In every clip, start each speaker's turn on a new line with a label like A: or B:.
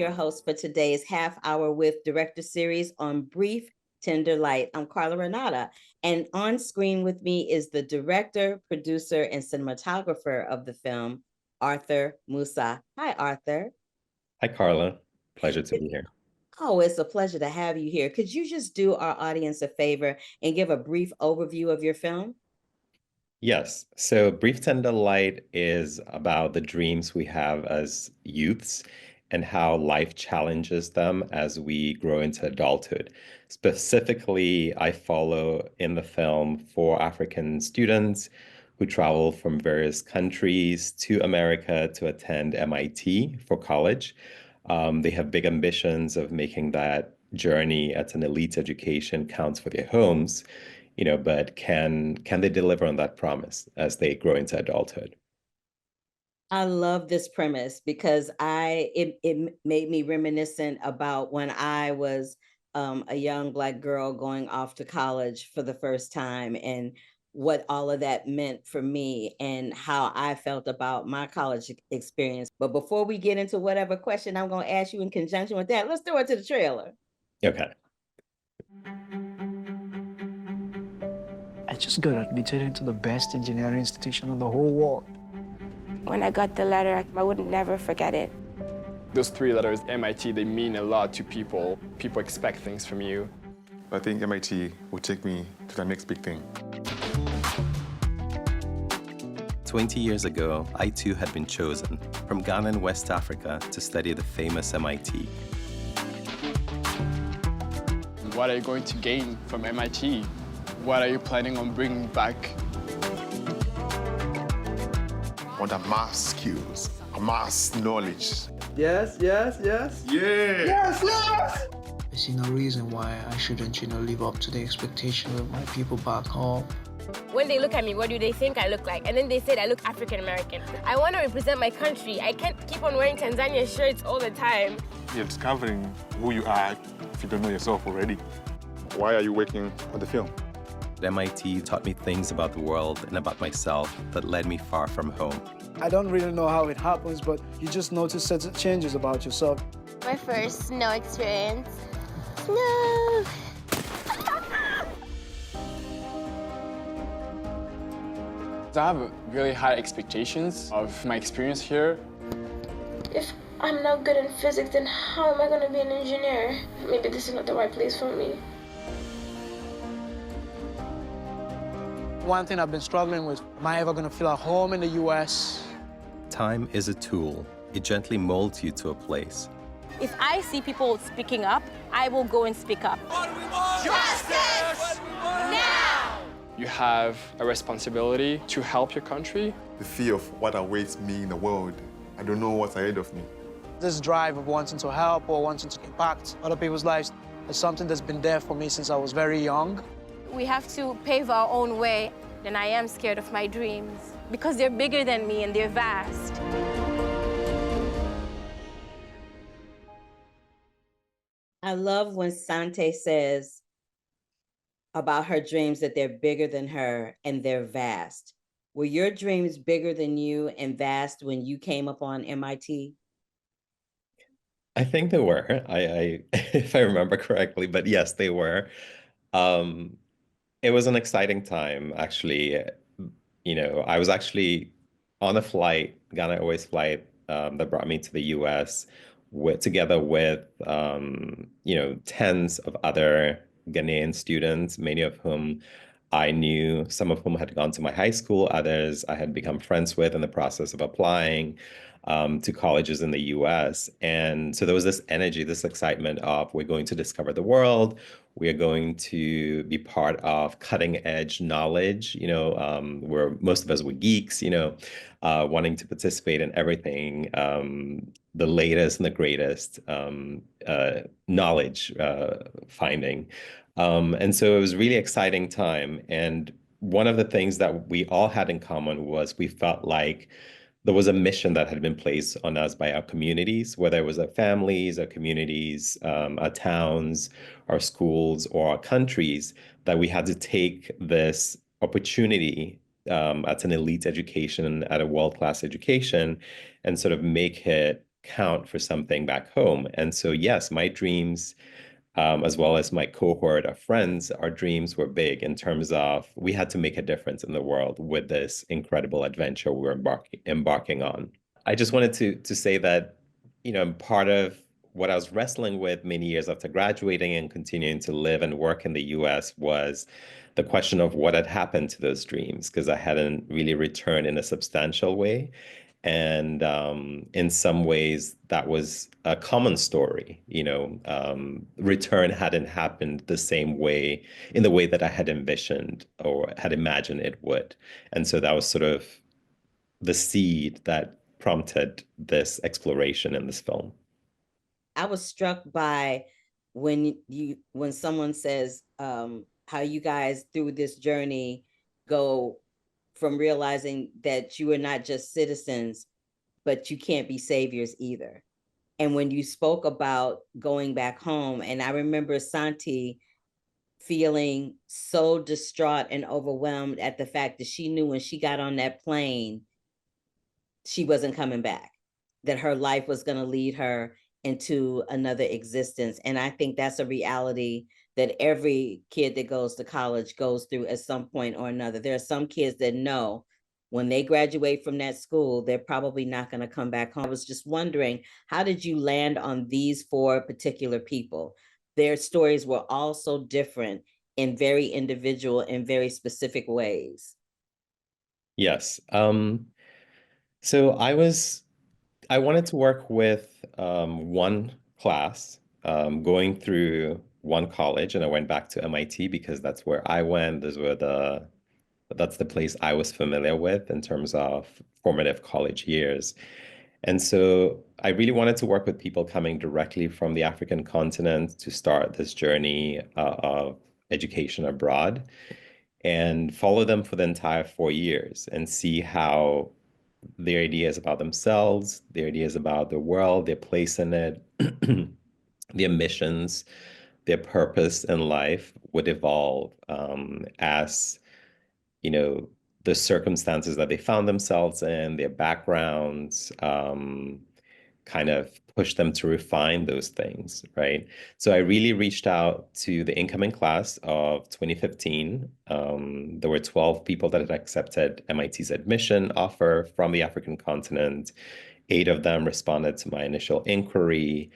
A: your host for today's half hour with Director series on Brief Tender Light. I'm Carla Renata, and on screen with me is the director, producer, and cinematographer of the film, Arthur Musah. Hi, Arthur.
B: Hi, Carla. Pleasure to be here.
A: Oh, it's a pleasure to have you here. Could you just do our audience a favor and give a brief overview of your film?
B: Yes, so Brief Tender Light is about the dreams we have as youths and how life challenges them as we grow into adulthood. Specifically, I follow in the film four African students who travel from various countries to America to attend MIT for college. They have big ambitions of making that journey at an elite education count for their homes, but can they deliver on that promise as they grow into adulthood?
A: I love this premise because it made me reminiscent about when I was a young Black girl going off to college for the first time, and what all of that meant for me and how I felt about my college experience. But before we get into whatever question I'm going to ask you in conjunction with that, let's throw it to the trailer.
B: Okay.
C: I just got admitted into the best engineering institution in the whole world.
D: When I got the letter, I would never forget it.
E: Those three letters, MIT, they mean a lot to people. People expect things from you.
F: I think MIT will take me to the next big thing.
B: 20 years ago, I too had been chosen from Ghana in West Africa to study the famous MIT.
E: What are you going to gain from MIT? What are you planning on bringing back?
F: On the math skills, math knowledge.
G: Yes, yes, yes.
F: Yeah.
G: Yes, yes.
C: I see no reason why I shouldn't, live up to the expectation of my people back home.
D: When they look at me, what do they think I look like? And then they said I look African American. I want to represent my country. I can't keep on wearing Tanzania shirts all the time.
F: You're discovering who you are if you don't know yourself already. Why are you working on the film?
B: MIT taught me things about the world and about myself that led me far from home.
G: I don't really know how it happens, but you just notice certain changes about yourself.
H: My first snow experience. Snow!
E: I have really high expectations of my experience here.
H: If I'm not good in physics, then how am I going to be an engineer? Maybe this is not the right place for me.
C: One thing I've been struggling with, am I ever going to feel at home in the US?
B: Time is a tool. It gently molds you to a place.
D: If I see people speaking up, I will go and speak up.
I: What do we want? Justice! Now!
E: You have a responsibility to help your country.
F: The fear of what awaits me in the world. I don't know what's ahead of me.
C: This drive of wanting to help or wanting to impact other people's lives is something that's been there for me since I was very young.
D: We have to pave our own way, and I am scared of my dreams because they're bigger than me and they're vast.
A: I love when Sante says about her dreams that they're bigger than her and they're vast. Were your dreams bigger than you and vast when you came up on MIT?
B: I think they were, if I remember correctly, but yes, they were. It was an exciting time, actually. I was actually on a flight, Ghana Airways flight, that brought me to the US together with, tens of other Ghanaian students, many of whom I knew, some of whom had gone to my high school, others I had become friends with in the process of applying to colleges in the US. And so there was this energy, this excitement of we're going to discover the world. We are going to be part of cutting edge knowledge, where most of us were geeks, wanting to participate in everything, the latest and the greatest knowledge finding. And so it was a really exciting time. And one of the things that we all had in common was we felt like there was a mission that had been placed on us by our communities, whether it was our families, our communities, our towns, our schools, or our countries, that we had to take this opportunity at an elite education, at a world-class education, and sort of make it count for something back home. And so, yes, my dreams, as well as my cohort of friends, our dreams were big in terms of we had to make a difference in the world with this incredible adventure we were embarking on. I just wanted to say that, part of what I was wrestling with many years after graduating and continuing to live and work in the US was the question of what had happened to those dreams, because I hadn't really returned in a substantial way. And in some ways, that was a common story. Return hadn't happened the same way, in the way that I had envisioned or had imagined it would. And so that was sort of the seed that prompted this exploration in this film.
A: I was struck by when someone says how you guys through this journey go from realizing that you are not just citizens, but you can't be saviors either. And when you spoke about going back home, and I remember Santi feeling so distraught and overwhelmed at the fact that she knew when she got on that plane, she wasn't coming back, that her life was going to lead her into another existence. And I think that's a reality that every kid that goes to college goes through at some point or another. There are some kids that know when they graduate from that school, they're probably not going to come back home. I was just wondering, how did you land on these four particular people? Their stories were all so different in very individual and very specific ways.
B: Yes. So I wanted to work with one class, going through one college, and I went back to MIT because that's where I went. That's the place I was familiar with in terms of formative college years. And so I really wanted to work with people coming directly from the African continent to start this journey of education abroad and follow them for the entire 4 years and see how their ideas about themselves, their ideas about the world, their place in it, their missions, their purpose in life would evolve as, you know, the circumstances that they found themselves in, their backgrounds, kind of push them to refine those things, right? So I really reached out to the incoming class of 2015. There were 12 people that had accepted MIT's admission offer from the African continent. 8 of them responded to my initial inquiry.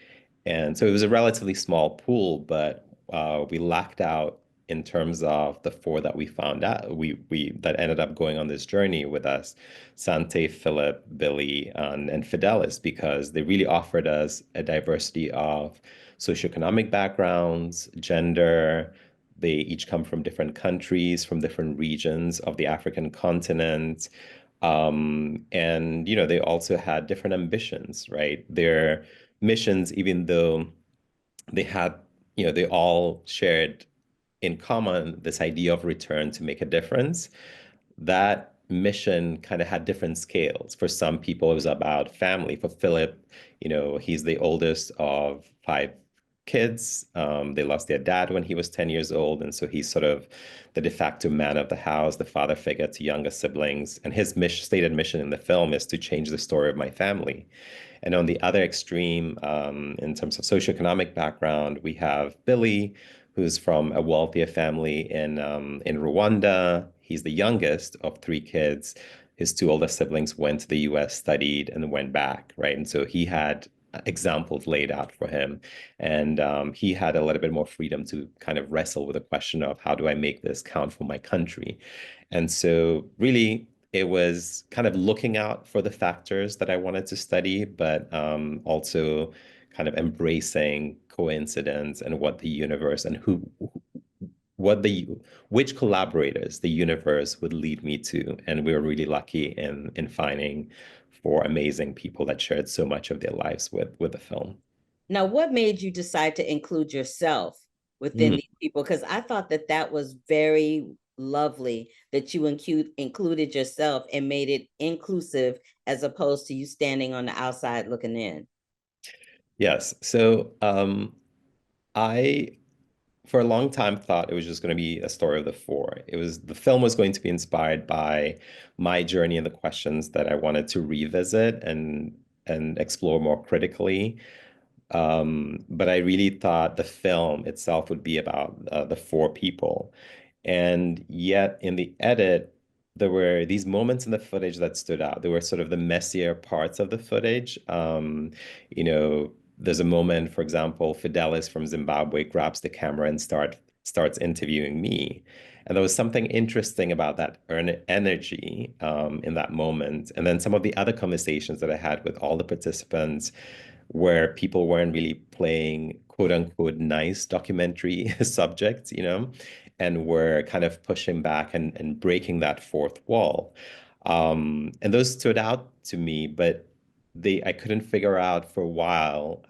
B: And so it was a relatively small pool, but we lacked out in terms of the 4 that we found out we that ended up going on this journey with us, Sante, Philip, Billy, and Fidelis, because they really offered us a diversity of socioeconomic backgrounds, gender. They each come from different countries, from different regions of the African continent. And they also had different ambitions, right? Their missions, even though they had, they all shared in common this idea of return to make a difference. That mission kind of had different scales. For some people, it was about family. For Philip, he's the oldest of 5 kids. They lost their dad when he was 10 years old. And so he's sort of the de facto man of the house, the father figure to younger siblings. And his stated mission in the film is to change the story of my family. And on the other extreme, in terms of socioeconomic background, we have Billy, who's from a wealthier family in Rwanda. He's the youngest of 3 kids. His 2 older siblings went to the US, studied, and went back, right? And so he had examples laid out for him. And he had a little bit more freedom to kind of wrestle with the question of how do I make this count for my country? And so really, it was kind of looking out for the factors that I wanted to study, but also kind of embracing coincidence and what the universe and which collaborators the universe would lead me to. And we were really lucky in finding 4 amazing people that shared so much of their lives with the film.
A: Now, what made you decide to include yourself within these people? Because I thought that was very lovely that you included yourself and made it inclusive as opposed to you standing on the outside looking in.
B: Yes. So I, for a long time, thought it was just going to be a story of the 4. The film was going to be inspired by my journey and the questions that I wanted to revisit and explore more critically. But I really thought the film itself would be about the four people. And yet in the edit, there were these moments in the footage that stood out. There were sort of the messier parts of the footage. You know, there's a moment, for example, Fidelis from Zimbabwe grabs the camera and starts interviewing me. And there was something interesting about that energy in that moment. And then some of the other conversations that I had with all the participants where people weren't really playing quote unquote nice documentary subjects, you know, and were kind of pushing back and breaking that fourth wall. And those stood out to me, but I couldn't figure out for a while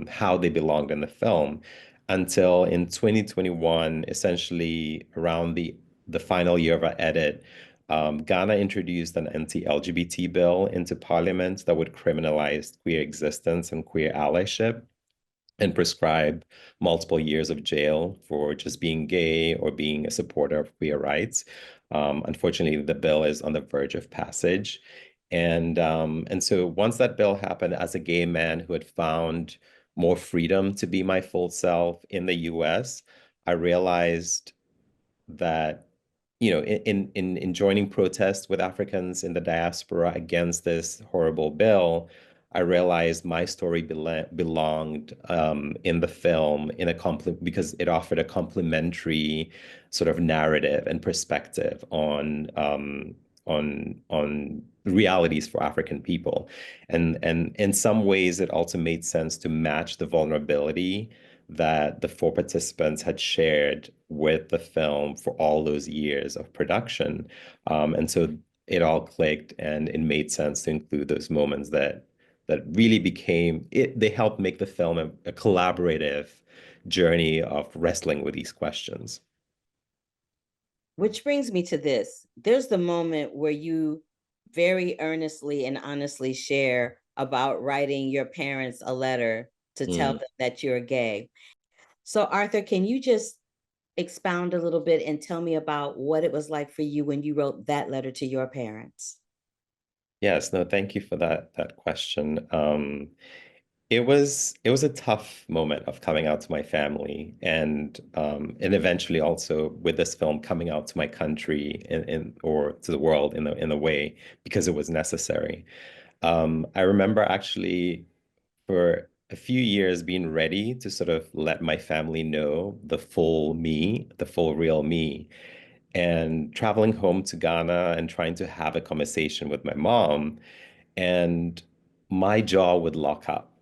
B: how they belonged in the film until in 2021, essentially around the final year of our edit, Ghana introduced an anti-LGBT bill into parliament that would criminalize queer existence and queer allyship and prescribe multiple years of jail for just being gay or being a supporter of queer rights. Unfortunately, the bill is on the verge of passage. And so once that bill happened, as a gay man who had found more freedom to be my full self in the US, I realized that in joining protests with Africans in the diaspora against this horrible bill, I realized my story belonged in the film because it offered a complementary sort of narrative and perspective on realities for African people, and in some ways it also made sense to match the vulnerability that the four participants had shared with the film for all those years of production. And so it all clicked and it made sense to include those moments that really became it. They helped make the film a collaborative journey of wrestling with these questions.
A: Which brings me to this. There's the moment where you very earnestly and honestly share about writing your parents a letter to tell them that you're gay. So, Arthur, can you just expound a little bit and tell me about what it was like for you when you wrote that letter to your parents?
B: Yes, no, thank you for that question. It was a tough moment of coming out to my family and eventually also with this film coming out to my country in or to the world in a way because it was necessary. I remember actually for a few years being ready to sort of let my family know the full me, the full real me, and traveling home to Ghana and trying to have a conversation with my mom, and my jaw would lock up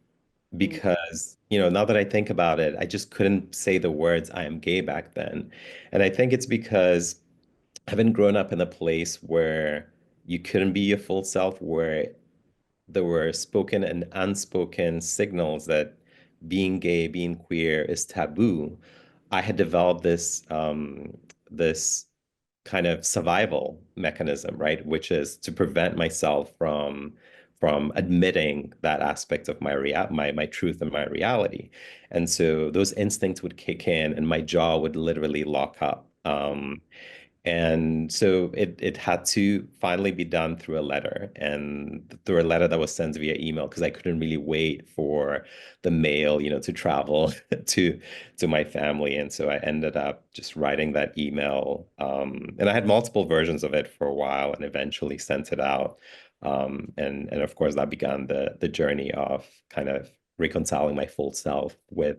B: because, now that I think about it, I just couldn't say the words I am gay back then. And I think it's because having grown up in a place where you couldn't be your full self, where there were spoken and unspoken signals that being gay, being queer is taboo. I had developed this kind of survival mechanism, right? Which is to prevent myself from admitting that aspect of my truth and my reality. And so those instincts would kick in and my jaw would literally lock up. And so it had to finally be done through a letter and through a letter that was sent via email because I couldn't really wait for the mail, to travel to my family. And so I ended up just writing that email. And I had multiple versions of it for a while and eventually sent it out. And of course that began the journey of kind of reconciling my full self with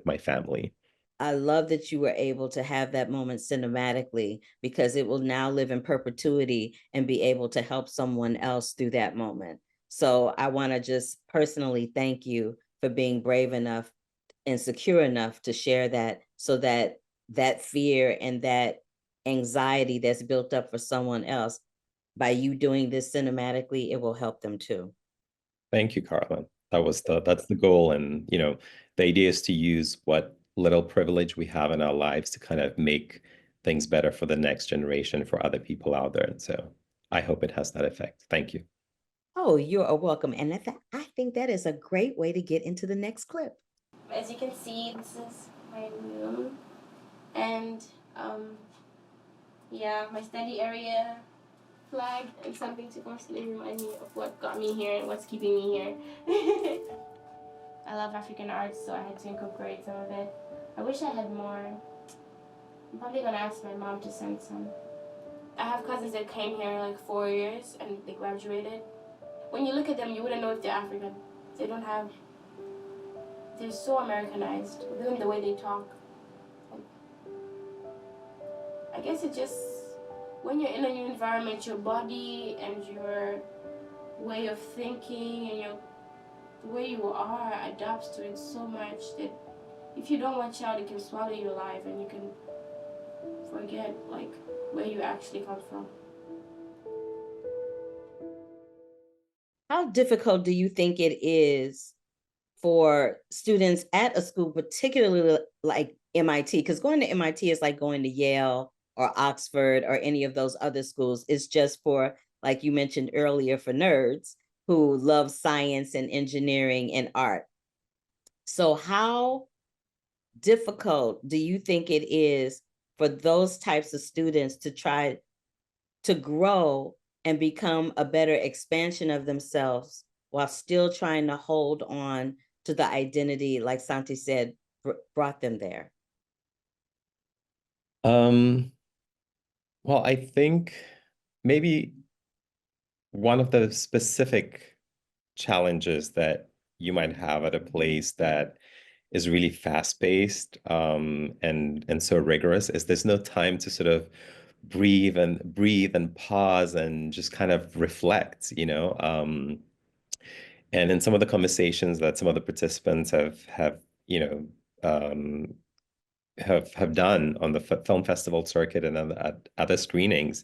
B: my family.
A: I love that you were able to have that moment cinematically because it will now live in perpetuity and be able to help someone else through that moment. So I want to just personally thank you for being brave enough and secure enough to share that so that that fear and that anxiety that's built up for someone else, by you doing this cinematically, it will help them too.
B: Thank you, Carla. That's the goal. And, the idea is to use what little privilege we have in our lives to kind of make things better for the next generation, for other people out there. And so I hope it has that effect. Thank you.
A: Oh, you're welcome. And I think that is a great way to get into the next clip.
D: As you can see, this is my room. And yeah, my study area, flag and something to constantly remind me of what got me here and what's keeping me here. I love African arts, so I had to incorporate some of it. I wish I had more. I'm probably gonna ask my mom to send some. I have cousins that came here like 4 years and they graduated. When you look at them, you wouldn't know if they're African. They don't have. They're so Americanized, even the way they talk. I guess it just, when you're in a new environment, your body and your way of thinking and the way you are adapts to it so much that if you don't watch out, it can swallow you alive and you can forget like where you actually come from.
A: How difficult do you think it is for students at a school, particularly like MIT? Because going to MIT is like going to Yale or Oxford or any of those other schools. It's just for, like you mentioned earlier, for nerds who love science and engineering and art. So how difficult do you think it is for those types of students to try to grow and become a better expansion of themselves while still trying to hold on to the identity, like Santi said, brought them there?
B: Um, well, I think maybe one of the specific challenges that you might have at a place that is really fast-paced and so rigorous is there's no time to sort of breathe and pause and just kind of reflect, you know. And in some of the conversations that some of the participants have you know have done on the film festival circuit and at other screenings,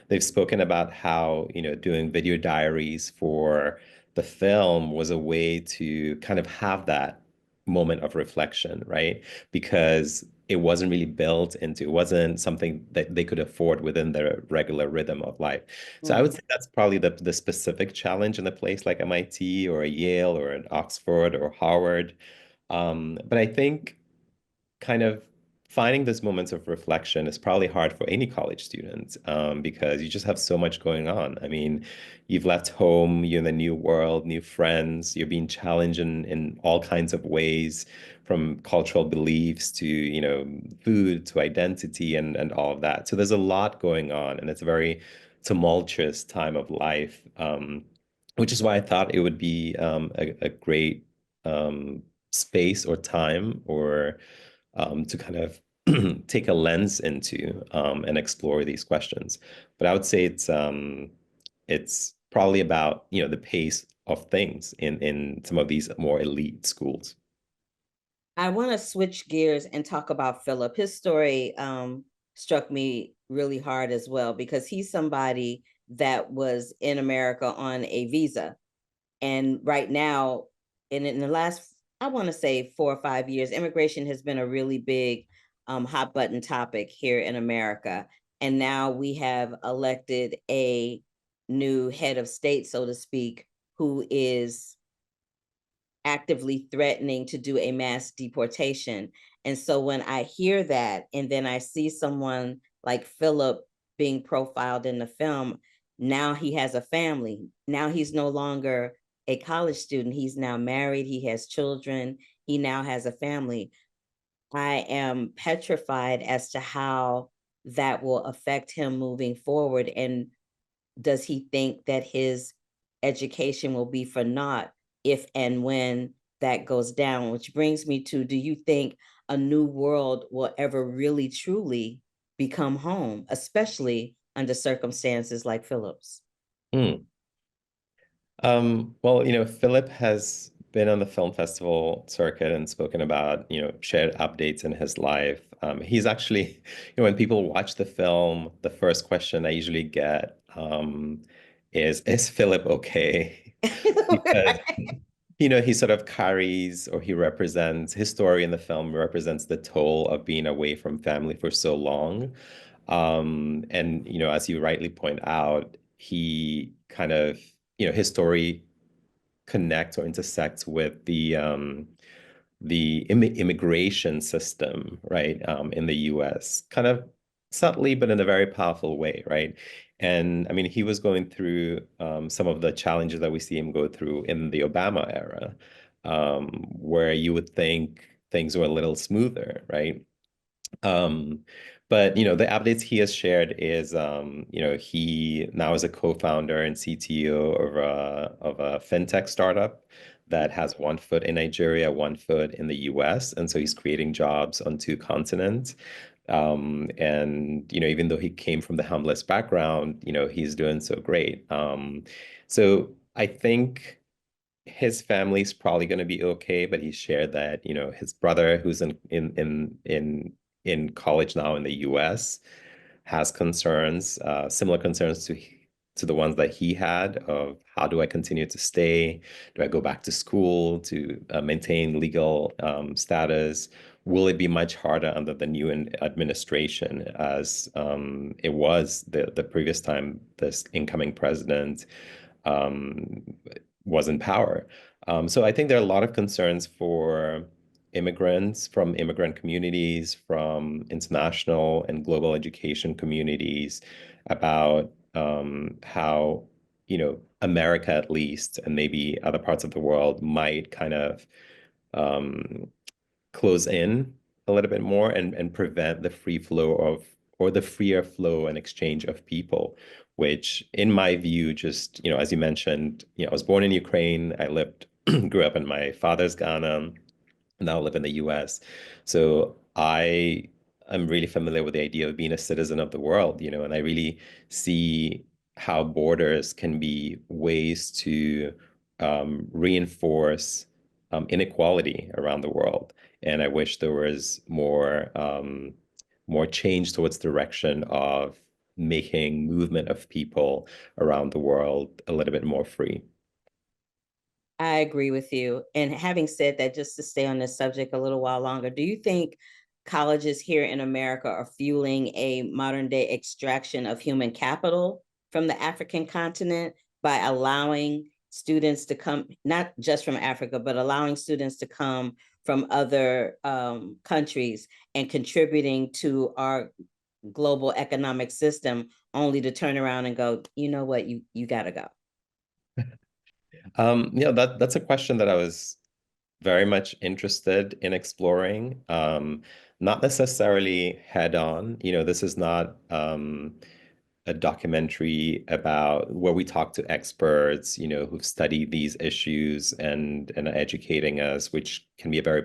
B: they've spoken about how, you know, doing video diaries for the film was a way to kind of have that moment of reflection, right? Because it wasn't really built into, it wasn't something that they could afford within their regular rhythm of life. So I would say that's probably the specific challenge in a place like MIT or a Yale or an Oxford or Harvard. But I think kind of finding those moments of reflection is probably hard for any college student because you just have so much going on. I mean, you've left home, you're in a new world, new friends, you're being challenged in all kinds of ways, from cultural beliefs to, you know, food to identity and all of that. So there's a lot going on, and it's a very tumultuous time of life, which is why I thought it would be a great space or time or to kind of take a lens into and explore these questions. But I would say it's probably about, you know, the pace of things in some of these more elite schools.
A: I want to switch gears and talk about Philip. His story struck me really hard as well, because he's somebody that was in America on a visa. And right now, in the last, I want to say 4 or 5 years, immigration has been a really big hot button topic here in America. And now we have elected a new head of state, so to speak, who is actively threatening to do a mass deportation. And so when I hear that, and then I see someone like Philip being profiled in the film, now he has a family. Now he's no longer a college student. He's now married. He has children. He now has a family. I am petrified as to how that will affect him moving forward. And does he think that his education will be for naught if and when that goes down? Which brings me to, do you think a new world will ever really truly become home, especially under circumstances like Philip's?
B: Hmm. Well, you know, Philip has been on the film festival circuit and spoken about, you know, shared updates in his life. He's actually, you know, when people watch the film, the first question I usually get is Philip okay? Because, you know, he sort of carries or he represents, his story in the film represents the toll of being away from family for so long. And, you know, as you rightly point out, he kind of, you know, his story connects or intersects with the immigration system, right, in the US. Kind of subtly, but in a very powerful way, right? And I mean, he was going through some of the challenges that we see him go through in the Obama era, where you would think things were a little smoother, right? Um, but the updates he has shared is he now is a co-founder and CTO of a fintech startup that has one foot in Nigeria, one foot in the US. And so he's creating jobs on two continents. And even though he came from the humblest background, he's doing so great. So I think his family's probably going to be okay, but he shared that, his brother, who's in college now in the US, has concerns, similar concerns to the ones that he had of how do I continue to stay? Do I go back to school to maintain legal status? Will it be much harder under the new administration as it was the previous time this incoming president um, was in power? So I think there are a lot of concerns for immigrants, from immigrant communities, from international and global education communities, about how, America at least, and maybe other parts of the world might kind of um, close in a little bit more and prevent the free flow of, or the freer flow and exchange of people, which in my view, just, as you mentioned, I was born in Ukraine. I lived, grew up in my father's Ghana, now live in the US. So I am really familiar with the idea of being a citizen of the world, and I really see how borders can be ways to reinforce inequality around the world. And I wish there was more change towards the direction of making movement of people around the world a little bit more free.
A: I agree with you. And having said that, just to stay on this subject a little while longer, do you think colleges here in America are fueling a modern day extraction of human capital from the African continent by allowing students to come, not just from Africa, but allowing students to come from other countries and contributing to our global economic system, only to turn around and go, you know what, you got to go?
B: That's a question that I was very much interested in exploring. Not necessarily head on. This is not a documentary about where we talk to experts, who've studied these issues and are educating us, which can be a very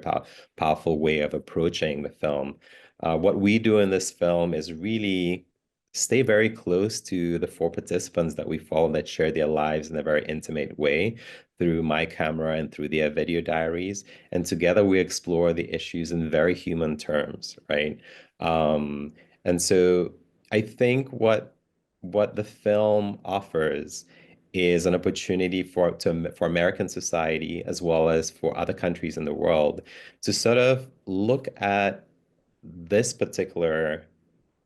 B: powerful way of approaching the film. What we do in this film is really stay very close to the four participants that we follow that share their lives in a very intimate way through my camera and through their video diaries. And together we explore the issues in very human terms, right? And so I think what the film offers is an opportunity for American society as well as for other countries in the world to sort of look at this particular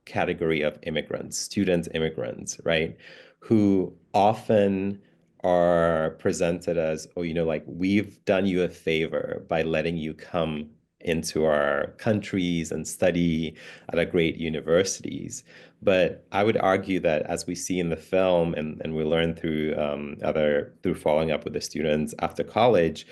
B: category of immigrants, student immigrants, right? Who often are presented as, oh, like we've done you a favor by letting you come into our countries and study at our great universities. But I would argue that as we see in the film and we learn through following up with the students after college,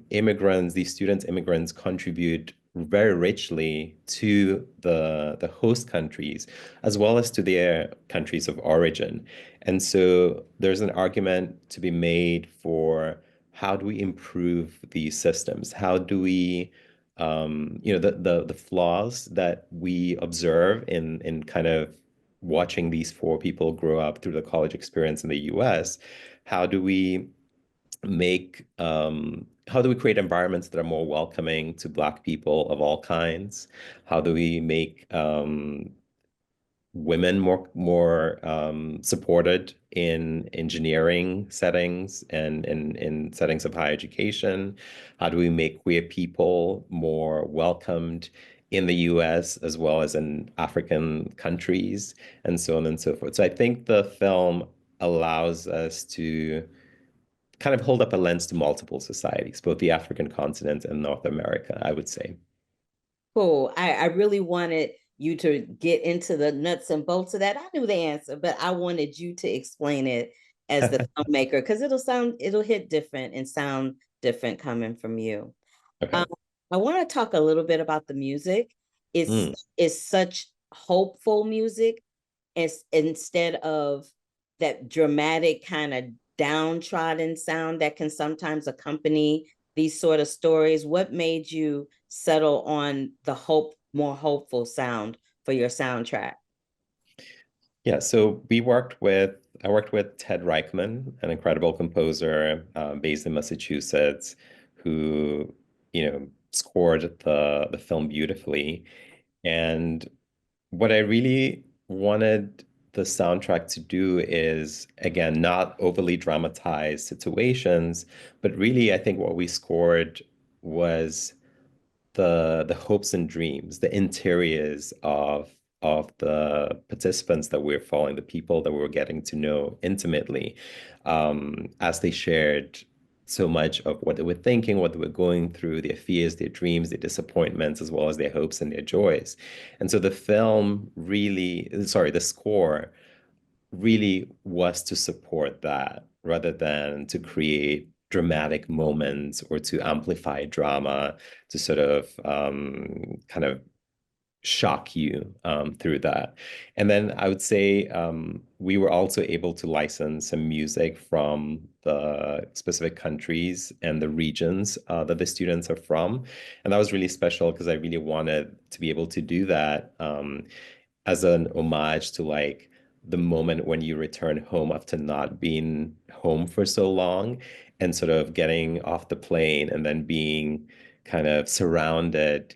B: immigrants contribute very richly to the host countries as well as to their countries of origin. And so there's an argument to be made for how do we improve these systems? How do we the flaws that we observe in kind of watching these four people grow up through the college experience in the US, how do we how do we create environments that are more welcoming to Black people of all kinds? How do we make women more supported in engineering settings and in settings of higher education? How do we make queer people more welcomed in the US as well as in African countries, and so on and so forth? So I think the film allows us to kind of hold up a lens to multiple societies, both the African continent and North America, I would say.
A: Cool. I really wanted you to get into the nuts and bolts of that. I knew the answer, but I wanted you to explain it as the filmmaker because it'll hit different and sound different coming from you.
B: Okay.
A: I want to talk a little bit about the music. It's
B: Mm.
A: it's such hopeful music as instead of that dramatic kind of downtrodden sound that can sometimes accompany these sort of stories. What made you settle on the more hopeful sound for your soundtrack?
B: Yeah, so I worked with Ted Reichman, an incredible composer based in Massachusetts, who, scored the film beautifully. And what I really wanted the soundtrack to do is, again, not overly dramatize situations, but really, I think what we scored was the hopes and dreams, the interiors of the participants that we're following, the people that we're getting to know intimately, as they shared so much of what they were thinking, what they were going through, their fears, their dreams, their disappointments, as well as their hopes and their joys. And so the score really was to support that rather than to create dramatic moments or to amplify drama to sort of kind of shock you through that. And then I would say we were also able to license some music from the specific countries and the regions that the students are from. And that was really special because I really wanted to be able to do that as an homage to like the moment when you return home after not being home for so long and sort of getting off the plane and then being kind of surrounded,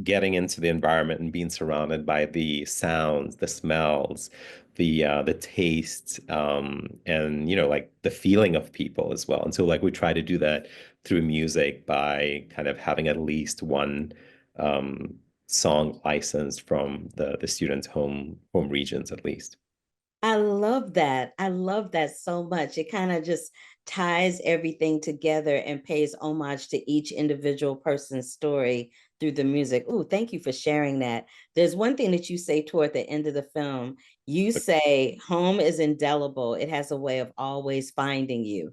B: getting into the environment and being surrounded by the sounds, the smells, the tastes, and like the feeling of people as well. And so like we try to do that through music by kind of having at least one um, song licensed from the students' home regions at least.
A: I love that. I love that so much. It kind of just ties everything together and pays homage to each individual person's story through the music. Oh, thank you for sharing that. There's one thing that you say toward the end of the film. You say, home is indelible. It has a way of always finding you.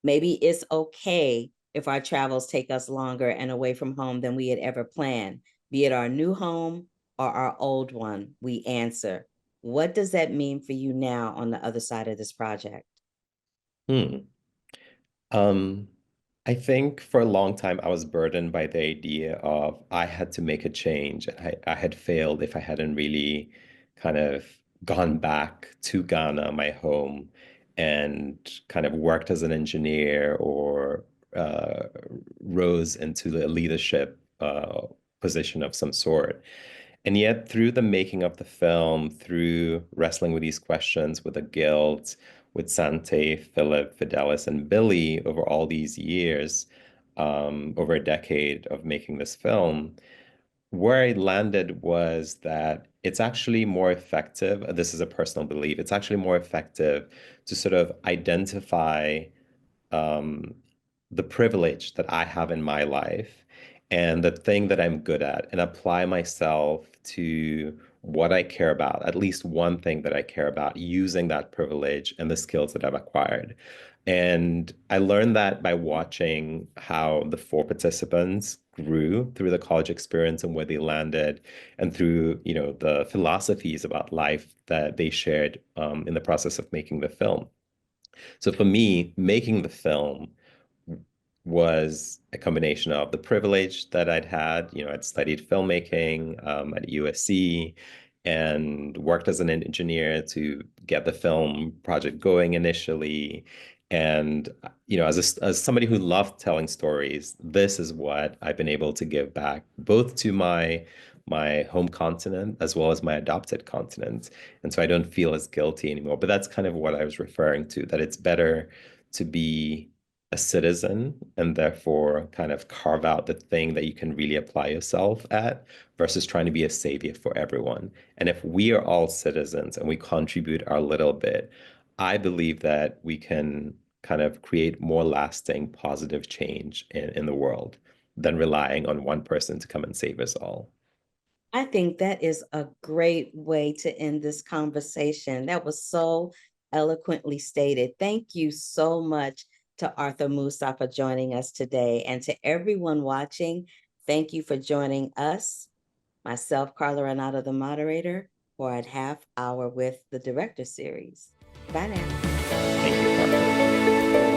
A: Maybe it's okay if our travels take us longer and away from home than we had ever planned, be it our new home or our old one. We answer. What does that mean for you now on the other side of this project?
B: Hmm. Um, I think for a long time I was burdened by the idea of I had to make a change. I had failed if I hadn't really kind of gone back to Ghana, my home, and kind of worked as an engineer or uh, rose into the leadership position of some sort. And yet, through the making of the film, through wrestling with these questions, with the guilt, with Sante, Philip, Fidelis, and Billy over all these years, over a decade of making this film, where I landed was that it's actually more effective. This is a personal belief. It's actually more effective to sort of identify um, the privilege that I have in my life and the thing that I'm good at and apply myself to what I care about, at least one thing that I care about, using that privilege and the skills that I've acquired. And I learned that by watching how the four participants grew through the college experience and where they landed, and through, the philosophies about life that they shared in the process of making the film. So for me, making the film was a combination of the privilege that I'd had. I'd studied filmmaking at USC and worked as an engineer to get the film project going initially. And as somebody who loved telling stories, this is what I've been able to give back, both to my home continent as well as my adopted continent. And so I don't feel as guilty anymore. But that's kind of what I was referring to, that it's better to be a citizen and therefore kind of carve out the thing that you can really apply yourself at versus trying to be a savior for everyone. And if we are all citizens and we contribute our little bit, I believe that we can kind of create more lasting positive change in the world than relying on one person to come and save us all.
A: I think that is a great way to end this conversation. That was so eloquently stated. Thank you so much to Arthur Musah for joining us today. And to everyone watching, thank you for joining us, myself, Carla Renata, the moderator, for a half hour with the Director Series. Bye now.
B: Thank you, Carla.